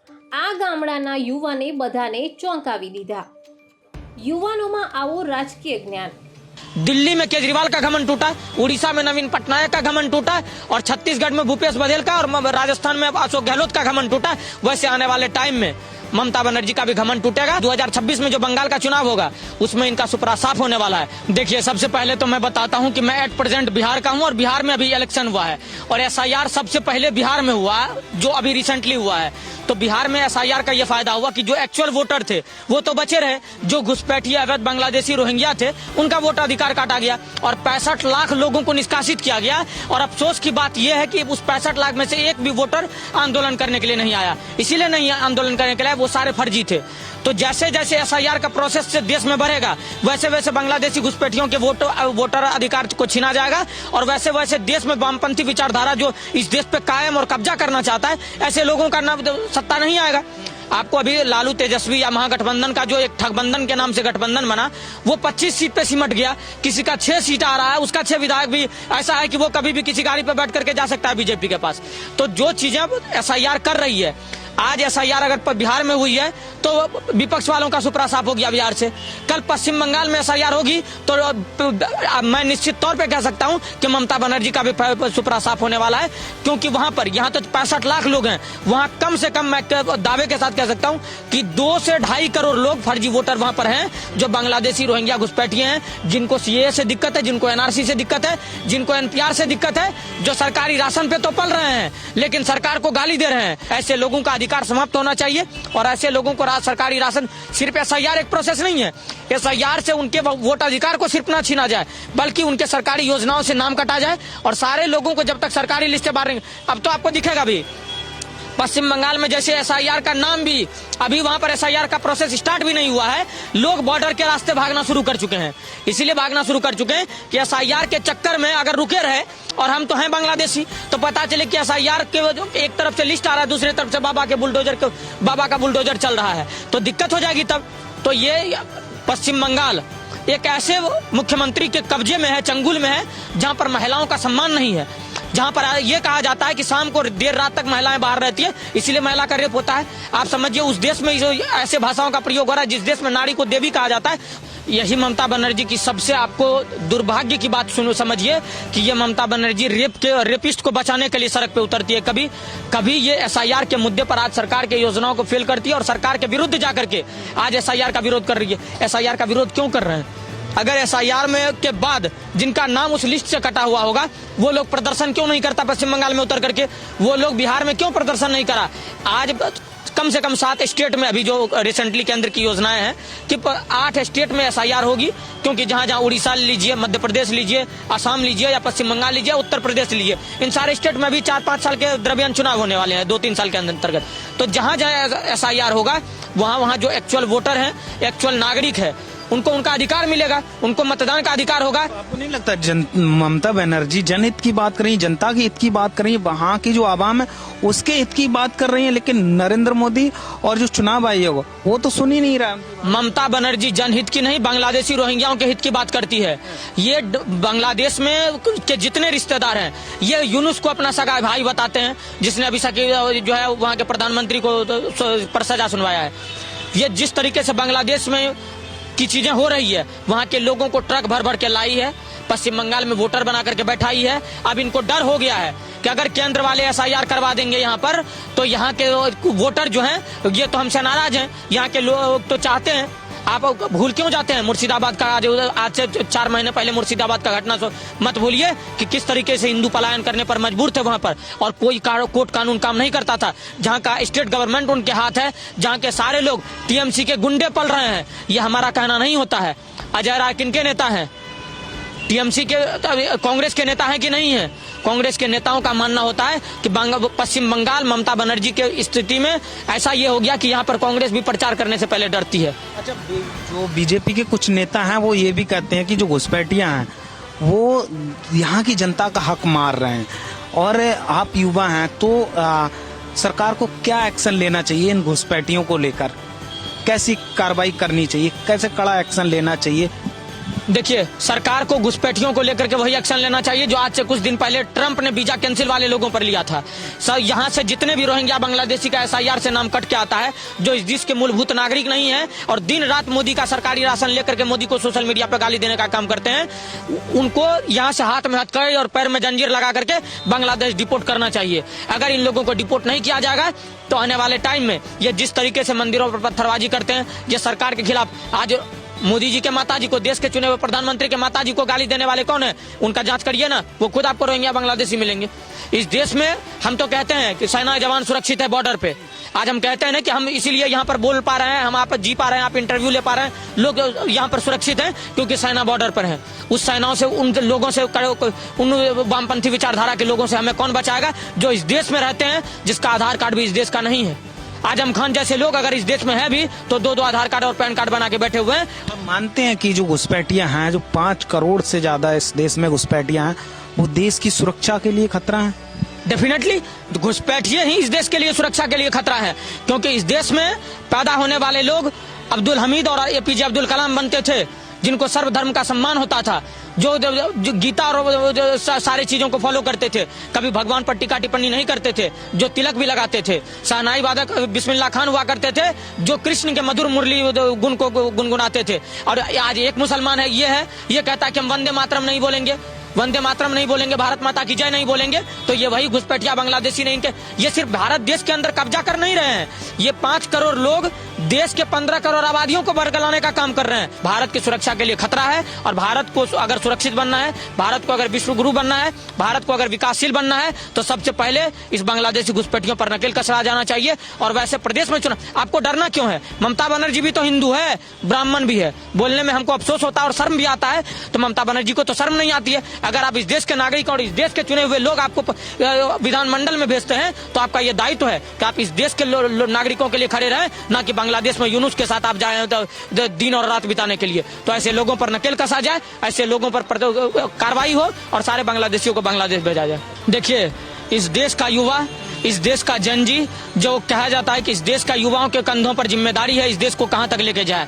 આ ગામડાના યુવાને બધાને ચોંકાવી દીધા। યુવાનોમાં આવો રાજકીય જ્ઞાન। दिल्ली में केजरीवाल का घमंड टूटा, उड़ीसा में नवीन पटनायक का घमंड टूटा और छत्तीसगढ़ में भूपेश बघेल का और राजस्थान में अशोक गहलोत का घमंड टूटा। वैसे आने वाले टाइम में ममता बनर्जी का भी घमंड टूटेगा। 2026 में जो बंगाल का चुनाव होगा उसमें इनका सुपरा साफ होने वाला है। देखिए, सबसे पहले तो मैं बताता हूं कि मैं एट प्रेजेंट बिहार का हूं और बिहार में अभी इलेक्शन हुआ है और एसआईआर सबसे पहले बिहार में हुआ जो अभी रिसेंटली हुआ है। तो बिहार में एसआईआर का यह फायदा हुआ कि जो एक्चुअल वोटर थे वो तो बचे रहे, जो घुसपैठिया अवैध बांग्लादेशी रोहिंग्या थे उनका वोट अधिकार काटा गया और 65 लाख लोगों को निष्कासित किया गया। और अफसोस की बात यह है कि उस 65 लाख में से एक भी वोटर आंदोलन करने के लिए नहीं आया। इसीलिए नहीं आंदोलन करने के लिए, वो सारे फर्जी थे। तो जैसे जैसे एसआईआर का प्रोसेस से देश में बढ़ेगा वैसे वैसे बांग्लादेशी घुसपैठियों के वोटर अधिकार को छीना जाएगा और वैसे वैसे देश में वामपंथी विचारधारा जो इस देश पे कायम और कब्जा करना चाहता है, ऐसे लोगों का ना सत्ता नहीं आएगा। आपको अभी लालू तेजस्वी या महागठबंधन का जो एक ठगबंधन के नाम से गठबंधन बना, वो 25 सीट पे सिमट गया। किसी का 6 सीट आ रहा है, उसका 6 विधायक भी ऐसा है कि वो कभी भी किसी गाड़ी पे बैठ करके जा सकता है बीजेपी के पास। तो जो चीजें एसआईआर कर रही है, आज एसआईआर अगर बिहार में हुई है तो विपक्ष वालों का सुपरा साफ हो गया बिहार से। कल पश्चिम बंगाल में एसआईआर होगी तो मैं निश्चित तौर पे कह सकता हूं कि ममता बनर्जी का भी सुपरा साफ होने वाला है, क्योंकि वहां पर यहाँ तो 65 लाख लोग हैं, वहां कम से कम मैं दावे के साथ कह सकता हूं कि 2 से 2.5 करोड़ लोग फर्जी वोटर वहां पर हैं, जो बांग्लादेशी रोहिंग्या घुसपैठिए हैं, जिनको सीएए से दिक्कत है, जिनको एनआरसी से दिक्कत है, जिनको एनपीआर से दिक्कत है, जो सरकारी राशन पे तो पल रहे हैं लेकिन सरकार को गाली दे रहे हैं। ऐसे लोगों का अधिकार समाप्त होना चाहिए और ऐसे लोगों को सरकारी राशन, सिर्फ एसआईआर एक प्रोसेस नहीं है। एसआईआर से उनके वोट अधिकार को सिर्फ ना छीना जाए बल्कि उनके सरकारी योजनाओं से नाम कटा जाए और सारे लोगों को जब तक सरकारी लिस्टें बाहर, अब तो आपको दिखेगा भी पश्चिम बंगाल में जैसे एसआईआर का नाम भी, अभी वहां पर एसआईआर का प्रोसेस स्टार्ट भी नहीं हुआ है, लोग बॉर्डर के रास्ते भागना शुरू कर चुके हैं। इसीलिए भागना शुरू कर चुके हैं कि एसआईआर के चक्कर में अगर रुके रहे, और हम तो हैं बांग्लादेशी, तो पता चले कि एसआईआर के एक तरफ से लिस्ट आ रहा है, दूसरी तरफ से बाबा का बुलडोजर चल रहा है, तो दिक्कत हो जाएगी तब। तो ये पश्चिम बंगाल एक ऐसे मुख्यमंत्री के कब्जे में है, चंगुल में है, जहां पर महिलाओं का सम्मान नहीं है, जहां पर यह कहा जाता है कि शाम को देर रात तक महिलाएं बाहर रहती है, इसीलिए महिला का रेप होता है। आप समझिए, उस देश में ऐसे भाषाओं का प्रयोग हो रहा है जिस देश में नारी को देवी कहा जाता है। यही ममता बनर्जी की सबसे आपको दुर्भाग्य की बात समझिए कि ये ममता बनर्जी रेपिस्ट को बचाने के लिए सड़क पे उतरती है। कभी ये एसआईआर के मुद्दे पर आज सरकार के योजनाओं को फेल करती है और सरकार के विरुद्ध जाकर के आज एसआईआर का विरोध कर रही है। एसआईआर का विरोध क्यों कर रहे हैं? अगर एसआईआर में के बाद जिनका नाम उस लिस्ट से कटा हुआ होगा वो लोग प्रदर्शन क्यों नहीं करता पश्चिम बंगाल में उतर करके? वो लोग बिहार में क्यों प्रदर्शन नहीं करा? आज कम से कम 7 स्टेट में अभी जो रिसेंटली केंद्र की योजनाएं हैं कि 8 स्टेट में एसआईआर होगी, क्योंकि जहां जहां उड़ीसा लीजिए, मध्य प्रदेश लीजिए, असम लीजिए या पश्चिम बंगाल लीजिए, उत्तर प्रदेश लीजिए, इन सारे स्टेट में भी 4-5 साल के द्रव्यमान चुनाव होने वाले हैं 2-3 साल के अंतर्गत। तो जहां जहां एसआईआर होगा वहां जो एक्चुअल वोटर है, एक्चुअल नागरिक है, उनको उनका अधिकार मिलेगा, उनको मतदान का अधिकार होगा। आपको नहीं लगता ममता बनर्जी जनहित की बात कर रही है, जनता के हित की बात कर रही है, वहाँ की जो आवाम है उसके हित की बात कर रही है, लेकिन नरेंद्र मोदी और जो चुनाव आयोग वो तो सुन ही नहीं रहा। ममता बनर्जी जनहित की नहीं, बांग्लादेशी रोहिंग्याओं के हित की बात करती है। ये बांग्लादेश में के जितने रिश्तेदार हैं ये यूनुस को अपना सगा भाई बताते हैं, जिसने अभी जो है वहाँ के प्रधानमंत्री को पर सजा सुनवाया है। ये जिस तरीके से बांग्लादेश में की चीजें हो रही है, वहाँ के लोगों को ट्रक भर भर के लाई है, पश्चिम बंगाल में वोटर बना करके बैठाई है। अब इनको डर हो गया है कि अगर केंद्र वाले एसआईआर करवा देंगे यहाँ पर तो यहाँ के वोटर जो हैं ये तो हमसे नाराज हैं, यहाँ के लोग तो चाहते हैं। आप भूल क्यों जाते हैं मुर्शिदाबाद का? आज से 4 महीने पहले मुर्शिदाबाद का घटना मत भूलिए कि किस तरीके से हिंदू पलायन करने पर मजबूर थे वहां पर, और कोई कोर्ट कानून काम नहीं करता था। जहां का स्टेट गवर्नमेंट उनके हाथ है, जहां के सारे लोग टीएमसी के गुंडे पल रहे हैं। ये हमारा कहना नहीं होता है। अजय राय किनके नेता हैं? टीएमसी के, कांग्रेस के नेता हैं कि नहीं है? कांग्रेस के नेताओं का मानना होता है कि पश्चिम बंगाल ममता बनर्जी के स्थिति में ऐसा ये हो गया कि यहाँ पर कांग्रेस भी प्रचार करने से पहले डरती है। अच्छा, जो बीजेपी के कुछ नेता हैं वो ये भी कहते हैं कि जो घुसपैठियां हैं वो यहाँ की जनता का हक मार रहे हैं, और आप युवा हैं तो सरकार को क्या एक्शन लेना चाहिए इन घुसपैठियों को लेकर? कैसी कार्रवाई करनी चाहिए? कैसे कड़ा एक्शन लेना चाहिए? देखिए, सरकार को घुसपैठियों को लेकर के वही एक्शन लेना चाहिए जो आज से कुछ दिन पहले ट्रंप ने वीजा कैंसिल वाले लोगों पर लिया था। सर, यहाँ से जितने भी रोहिंग्या बांग्लादेशी का SIR से नाम कट के आता है, जो इस देश के मूलभूत नागरिक नहीं है और दिन रात मोदी का सरकारी राशन लेकर के मोदी को सोशल मीडिया पर गाली देने का काम करते हैं, उनको यहाँ से हाथ में हथकड़ी और पैर में जंजीर लगा करके बांग्लादेश डिपोर्ट करना चाहिए। अगर इन लोगों को डिपोर्ट नहीं किया जाएगा तो आने वाले टाइम में ये जिस तरीके से मंदिरों पर पत्थरबाजी करते हैं, ये सरकार के खिलाफ आज मोदी जी के माताजी को, देश के चुने हुए प्रधानमंत्री के माताजी को गाली देने वाले कौन है, उनका जांच करिए ना, वो खुद आपको रोहिंग्या बांग्लादेशी मिलेंगे। इस देश में हम तो कहते हैं कि सेना जवान सुरक्षित है बॉर्डर पे। आज हम कहते हैं ना कि हम इसीलिए यहाँ पर बोल पा रहे हैं, हम यहाँ पर जी पा रहे हैं, आप इंटरव्यू ले पा रहे हैं, लोग यहाँ पर सुरक्षित हैं क्योंकि सेना बॉर्डर पर है। उस सेनाओं से, उन लोगों से, उन वामपंथी विचारधारा के लोगों से हमें कौन बचाएगा जो इस देश में रहते हैं, जिसका आधार कार्ड भी इस देश का नहीं है। आजम खान जैसे लोग अगर इस देश में है भी तो दो आधार कार्ड और पैन कार्ड बना के बैठे हुए हैं। हम मानते हैं कि जो घुसपैठियां हैं, जो 5 करोड़ से ज्यादा इस देश में घुसपैठियां हैं, वो देश की सुरक्षा के लिए खतरा है। डेफिनेटली घुसपैठिए ही इस देश के लिए सुरक्षा के लिए खतरा है, क्योंकि इस देश में पैदा होने वाले लोग अब्दुल हमीद और APJ अब्दुल कलाम बनते थे, जिनको सर्वधर्म का सम्मान होता था, जो गीता और सारी चीजों को फॉलो करते थे, कभी भगवान पर टीका टिप्पणी नहीं करते थे, जो तिलक भी लगाते थे, शहनाई वादक बिस्मिल्लाह खान हुआ करते थे, जो कृष्ण के मधुर मुरली गुण को गुनगुनाते थे। और आज एक मुसलमान है, ये कहता है कि हम वंदे मातरम नहीं बोलेंगे, वंदे मातरम नहीं बोलेंगे, भारत माता की जय नहीं बोलेंगे, तो ये वही घुसपैठिया बांग्लादेशी नहीं के, ये सिर्फ भारत देश के अंदर कब्जा कर नहीं रहे हैं, ये 5 करोड़ लोग देश के 15 करोड़ आबादियों को बरगलाने का काम कर रहे हैं। भारत की सुरक्षा के लिए खतरा है और भारत को अगर सुरक्षित बनना है, भारत को अगर विश्व गुरु बनना है, भारत को अगर विकासशील बनना है, तो सबसे पहले इस बांग्लादेशी घुसपैठियों पर नकेल कसरा जाना चाहिए। और वैसे प्रदेश में चुनाव, आपको डरना क्यों है? ममता बनर्जी भी तो हिंदू है, ब्राह्मण भी है, बोलने में हमको अफसोस होता है और शर्म भी आता है, तो ममता बनर्जी को तो शर्म नहीं आती है। अगर आप इस देश के नागरिक और इस देश के चुने हुए लोग आपको विधानमंडल में भेजते हैं, तो आपका यह दायित्व है कि आप इस देश के नागरिकों के लिए खड़े रहें, ना कि बांग्लादेश में यूनुस के साथ आप जाए दिन और रात बिताने के लिए। तो ऐसे लोगों पर नकेल कसा जाए, ऐसे लोगों पर कार्रवाई हो और सारे बांग्लादेशियों को बांग्लादेश भेजा जाए। देखिए, इस देश का युवा, इस देश का जनजी, जो कहा जाता है कि इस देश का युवाओं के कंधों पर जिम्मेदारी है इस देश को कहां तक लेके जाए,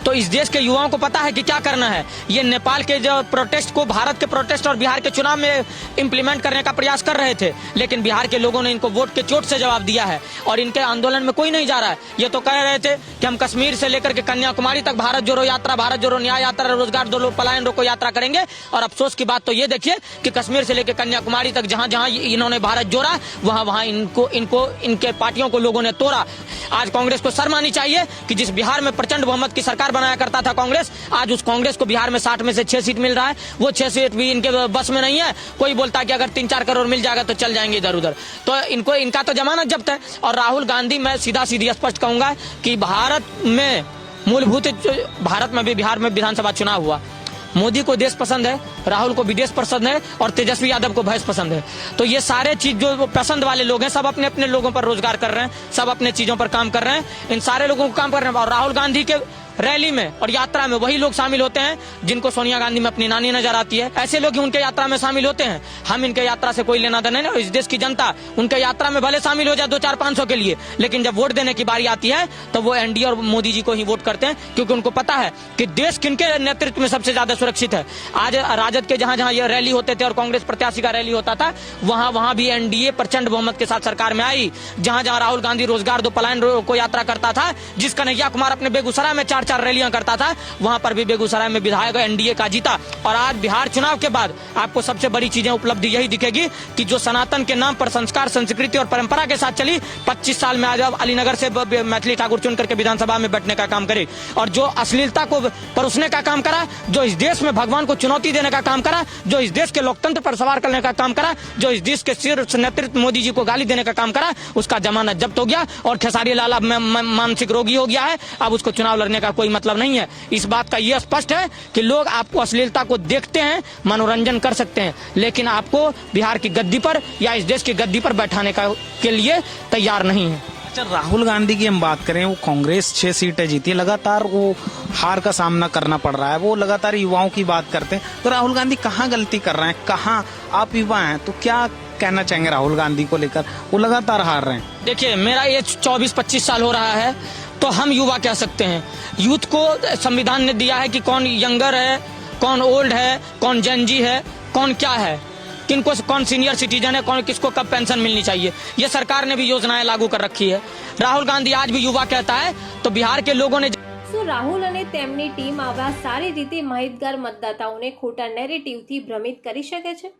तो इस देश के युवाओं को पता है कि क्या करना है। ये नेपाल के जो प्रोटेस्ट को भारत के प्रोटेस्ट और बिहार के चुनाव में इम्प्लीमेंट करने का प्रयास कर रहे थे, लेकिन बिहार के लोगों ने इनको वोट के चोट से जवाब दिया है और इनके आंदोलन में कोई नहीं जा रहा है। ये तो कह रहे थे कि हम कश्मीर से लेकर के कन्याकुमारी तक भारत जोड़ो यात्रा, भारत जोड़ो न्याय यात्रा, रोजगार दो, पलायन रोको यात्रा करेंगे। और अफसोस की बात तो ये देखिए कि कश्मीर से लेकर कन्याकुमारी तक जहां जहां इन्होंने भारत जोड़ा, वहां वहां इनके पार्टियों को लोगों ने तोड़ा। आज कांग्रेस को शर्म आनी चाहिए कि जिस बिहार में प्रचंड बहुमत की सरकार बनाया करता था कांग्रेस, आज उस कांग्रेस को बिहार में 60 में से 6 सीट मिल रहा है, वो 6 सीट भी इनके बस में नहीं है। कोई बोलता है कि अगर 3-4 करोड़ मिल जाएगा तो चल जाएंगे इधर उधर, तो इनका तो जमानत जब्त है। और राहुल गांधी, मैं सीधा स्पष्ट कहूंगा कि भारत में मूलभूत, भारत में भी बिहार में विधानसभा चुनाव हुआ, मोदी को देश पसंद है, राहुल को विदेश पसंद है और तेजस्वी यादव को भैंस पसंद है। तो ये सारे चीज जो पसंद वाले लोग हैं, सब अपने अपने लोगों पर रोजगार कर रहे हैं, सब अपने चीजों पर काम कर रहे हैं, इन सारे लोगों को काम कर रहे हैं। और राहुल गांधी के रैली में और यात्रा में वही लोग शामिल होते हैं जिनको सोनिया गांधी में अपनी नानी नजर आती है, ऐसे लोग ही उनके यात्रा में शामिल होते हैं। हम इनके यात्रा से कोई लेना देना नहीं, इस देश की जनता उनके यात्रा में भले शामिल हो जाए 200-500 के लिए, लेकिन जब वोट देने की बारी आती है तो वो एनडीए और मोदी जी को ही वोट करते हैं, क्योंकि उनको पता है कि देश किनके नेतृत्व में सबसे ज्यादा सुरक्षित है। आज राजद के जहां जहां ये रैली होते थे और कांग्रेस प्रत्याशी का रैली होता था, वहां भी एनडीए प्रचंड बहुमत के साथ सरकार में आई। जहां जहां राहुल गांधी रोजगार दो, पलायन को यात्रा करता था, जिस कन्हैया कुमार अपने बेगूसराय में 4-4 रैलियां करता था, वहां पर भी बेगूसराय में विधायक एनडीए का जीता। और आज बिहार चुनाव के बाद आपको सबसे बड़ी चीजें उपलब्धि यही दिखेगी कि जो सनातन के नाम पर संस्कार, संस्कृति और परंपरा के साथ चली, 25 साल में आज अलीनगर से मैथिली ठाकुर चुन करके विधानसभा में बैठने का काम करे, और जो अश्लीलता को परोसने का काम करा, जो इस देश में भगवान को चुनौती देने का काम करा, जो इस देश के लोकतंत्र पर सवार करने का काम करा, जो इस देश के शीर्ष नेतृत्व मोदी जी को गाली देने का काम करा, उसका जमानत जब्त हो गया और खेसारी लाल अब मानसिक रोगी हो गया है। अब उसको चुनाव लड़ने का कोई मतलब नहीं है। इस बात का यह स्पष्ट है कि लोग आपको अश्लीलता को देखते हैं, मनोरंजन कर सकते हैं, लेकिन आपको बिहार की गद्दी पर या इस देश की गद्दी पर बैठाने के लिए तैयार नहीं है। अच्छा, राहुल गांधी की हम बात करें, वो कांग्रेस 6 सीटें जीती, लगातार वो हार का सामना करना पड़ रहा है, वो लगातार युवाओं की बात करते हैं, तो राहुल गांधी कहाँ गलती कर रहे हैं? कहाँ आप युवा हैं तो क्या कहना चाहेंगे राहुल गांधी को लेकर? वो लगातार हार रहे हैं। देखिए, मेरा एज 24-25 साल हो रहा है, तो हम युवा कह सकते हैं। यूथ को संविधान ने दिया है कि कौन यंगर है, कौन ओल्ड है, कौन जनजी है, कौन क्या है, किनको कौन सीनियर सिटीजन है, कौन किसको कब पेंशन मिलनी चाहिए। ये सरकार ने भी योजनाएं लागू कर रखी है। राहुल गांधी आज भी युवा कहता है तो बिहार के लोगों ने શું રાહુલ અને તેમની ટીમ આવા સારી રીતે માહિતગાર મતદાતાઓને ખોટા નેરેટિવથી ભ્રમિત કરી શકે છે?